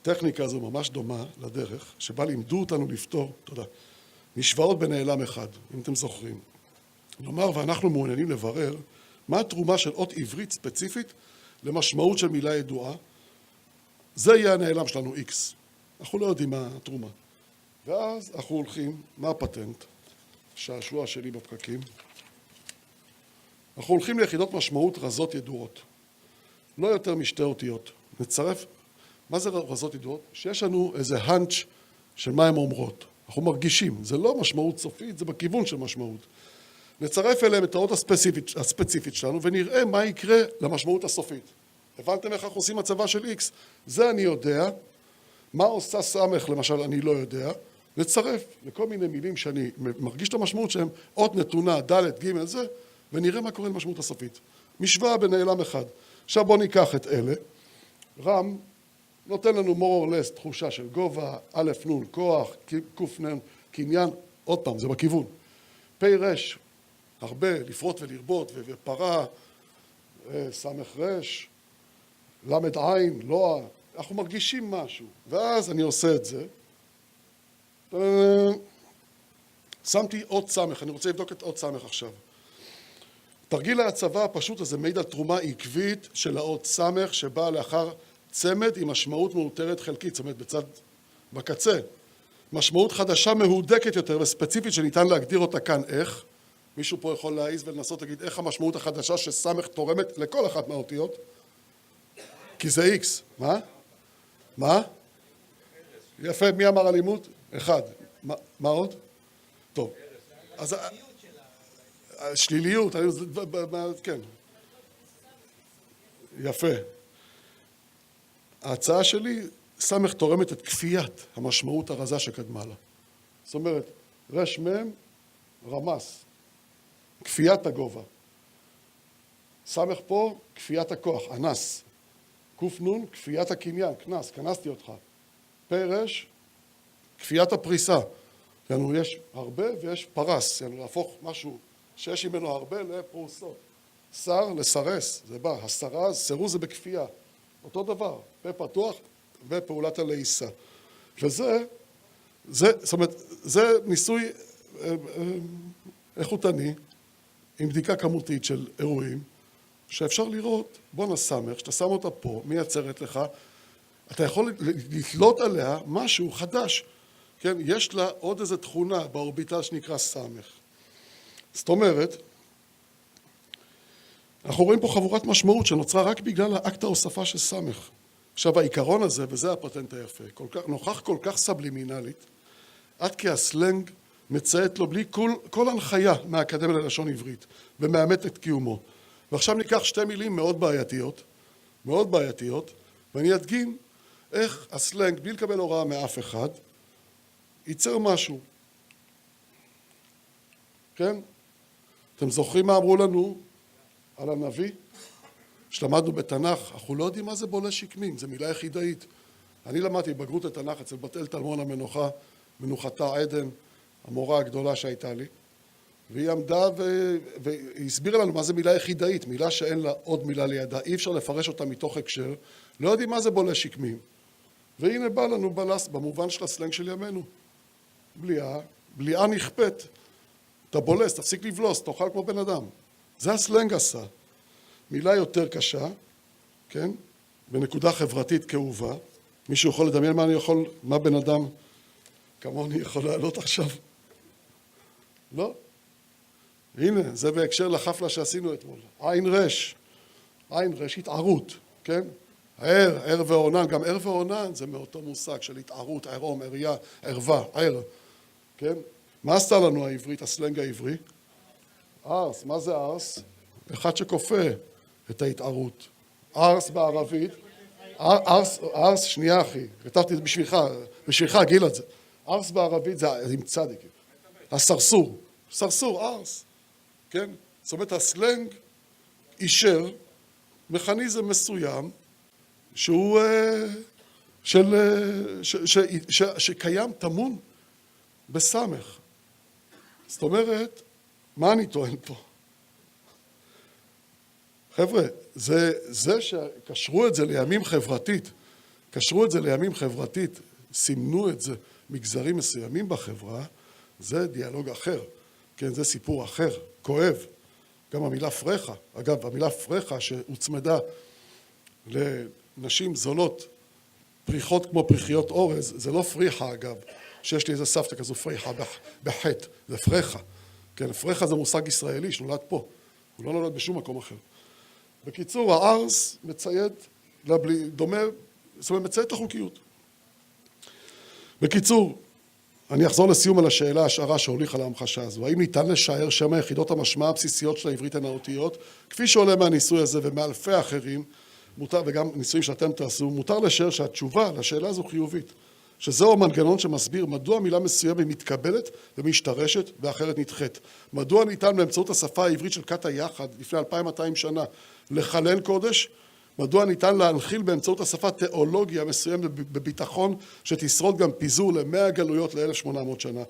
הטכניקה הזו ממש דומה לדרך שבה לימדו אותנו לפתור, תודה, משוואות בנעלם אחד, אם אתם זוכרים. כלומר, ואנחנו מעוניינים לברר מה התרומה של אות עברית ספציפית למשמעות של מילה ידועה. זה יהיה הנעלם שלנו X. אנחנו לא יודעים מה התרומה. ואז אנחנו הולכים, מה הפטנט? שעשוע שלי בפקקים. אנחנו הולכים ליחידות משמעות רזות ידועות. לא יותר משתי אותיות. נצרף, מה זה רזות ידועות? שיש לנו איזה הנץ' של מה הן אומרות. אנחנו מרגישים, זה לא משמעות סופית, זה בכיוון של משמעות. נצרף אליהם את האות הספציפית שלנו ונראה מה יקרה למשמעות הסופית. הבנתם איך אנחנו עושים הצבה של X? זה אני יודע. מה עושה סמך למשל אני לא יודע. נצרף לכל מיני מילים שאני מרגיש את המשמעות שהם אות נתונה, ד' ג' זה, ונראה מה קורה למשמעות הסופית. משוואה בנעלם אחד. עכשיו בואו ניקח את אלה. רם נותן לנו more or less תחושה של גובה, א' נ' כוח, ק' נ' קניין, עוד פעם, זה בכיוון. פ' ר' הרבה, לפרוט ולרבות, ופרה, סמך ר', למד עין, לא, אנחנו מרגישים משהו. ואז אני עושה את זה. שמתי אות סמך, אני רוצה לבדוק את אות סמך עכשיו. תרגיל ההצבה הפשוט הזה מעיד על תרומה עקבית של האות סמך שבאה לאחר צמד עם משמעות מאותרת חלקית, זאת אומרת בצד בקצה. משמעות חדשה מהודקת יותר וספציפית שניתן להגדיר אותה כאן איך. מישהו פה יכול להעיז ולנסות להגיד איך המשמעות החדשה שסמך תורמת לכל אחת מהאותיות? כי זה X. מה? מה? יפה, מי אמר אלימות? אחד. מה עוד? טוב. אז השליליות, כן. יפה. ההצעה שלי, סמך תורמת את כפיית המשמעות הרזה שקדמה לה. זאת אומרת, רש מם, רמס, כפיית הגובה. סמך פה, כפיית הכוח, אנס. קוף נון, כפיית הקניין, כנס, כנסתי אותך. פרש, כפיית הפריסה. יענו, יש הרבה ויש פרס, יענו, להפוך משהו שיש ממנו הרבה לפרוסות. שר, לסרס, זה בא. הסרה, סירוס זה בכפייה. אותו דבר, פה פתוח ופעולת הלעיסה. וזה, זאת אומרת, זה ניסוי איכותני, עם בדיקה כמותית של אירועים, שאפשר לראות, בוא נסמך, שאתה שם אותה פה, מייצרת לך, אתה יכול לתלות עליה משהו חדש. כן, יש לה עוד איזו תכונה באורביטל שנקרא סמך. זאת אומרת, אנחנו רואים פה חבורת משמעות שנוצרה רק בגלל האקט ההוספה של סמך. עכשיו, העיקרון הזה, וזה הפטנט היפה, נוכח כל כך סבלימינלית, עד כי הסלנג מציית לו בלי כל הנחיה מהאקדמיה ללשון עברית, ומאמת את קיומו. ועכשיו ניקח שתי מילים מאוד בעייתיות, ואני אדגים איך הסלנג, בלי לקבל הוראה מאף אחד, ייצר משהו. כן? אתם זוכרים מה אמרו לנו על הנביא? שלמדנו בתנ"ך, אנחנו לא יודעים מה זה בולש שקמים, זו מילה יחידאית. אני למדתי בגרות לתנ"ך אצל בת אל תלמון המנוחה, מנוחתה עדן, המורה הגדולה שהייתה לי, והיא עמדה והיא הסבירה לנו מה זה מילה יחידאית, מילה שאין לה עוד מילה לידה, אי אפשר לפרש אותה מתוך הקשר, לא יודעים מה זה בולש שקמים. והנה בא לנו בלס, במובן של הסלנג של ימינו. בליעה נכפת, אתה בולס, תפסיק לבלוס, תאכל כמו בן אדם. זה הסלנג עשה. מילה יותר קשה, כן? בנקודה חברתית כאובה. מישהו יכול לדמיין מה בן אדם כמוני יכול לעלות עכשיו? לא? הנה, זה בהקשר לחפלה שעשינו אתמול. עין רש, התערות, כן? ער ועונן, גם ער ועונן זה מאותו מושג של התערות, ערום, עריה, ערווה, ער, כן? מה עשתה לנו העברית, הסלנג העברי? ארס, מה זה ארס? אחד שכופה את ההתערות. ארס בערבית, ארס, שנייה אחי, כתבתי את זה בשבילך, גיל את זה. ארס בערבית זה עם צדיק, סרסור, ארס, כן? זאת אומרת, הסלנג אישר מכניזם מסוים שהוא, שקיים תמון בסמך. זאת אומרת, מה אני טוען פה? חבר'ה, זה שקשרו את זה לימים חברתית, קשרו את זה לימים חברתית, סימנו את זה מגזרים מסוימים בחברה, זה דיאלוג אחר, כן, זה סיפור אחר, כואב. גם המילה פרחה, אגב, המילה פרחה שהוצמדה לנשים זולות, פריחות כמו פריחיות אורז, זה לא פריחה אגב, שיש לי איזה סבתא כזו פריחה בחטא, זה פרחה. כן, פרחה זה מושג ישראלי שנולד פה, הוא לא נולד בשום מקום אחר. בקיצור, הארס מצייד, דומה, זאת אומרת, מצייד את החוקיות. בקיצור, אני אחזור לסיום על השאלה השערה שהוליכה להמחשה הזו. האם ניתן לשער שם היחידות המשמע הבסיסיות של העברית הן האותיות? כפי שעולה מהניסוי הזה ומאלפי אחרים, וגם ניסויים שאתם תעשו, מותר לשער שהתשובה לשאלה הזו חיובית. שזהו המנגנון שמסביר מדוע מילה מסוימת מתקבלת ומשתרשת ואחרת נדחית. מדוע ניתן באמצעות השפה העברית של כת היחד לפני 2200 שנה לחלל קודש? מדוע ניתן להנחיל באמצעות השפה תיאולוגיה מסוימת בביטחון שתשרוד גם פיזור ל100 גלויות ל1800 שנה?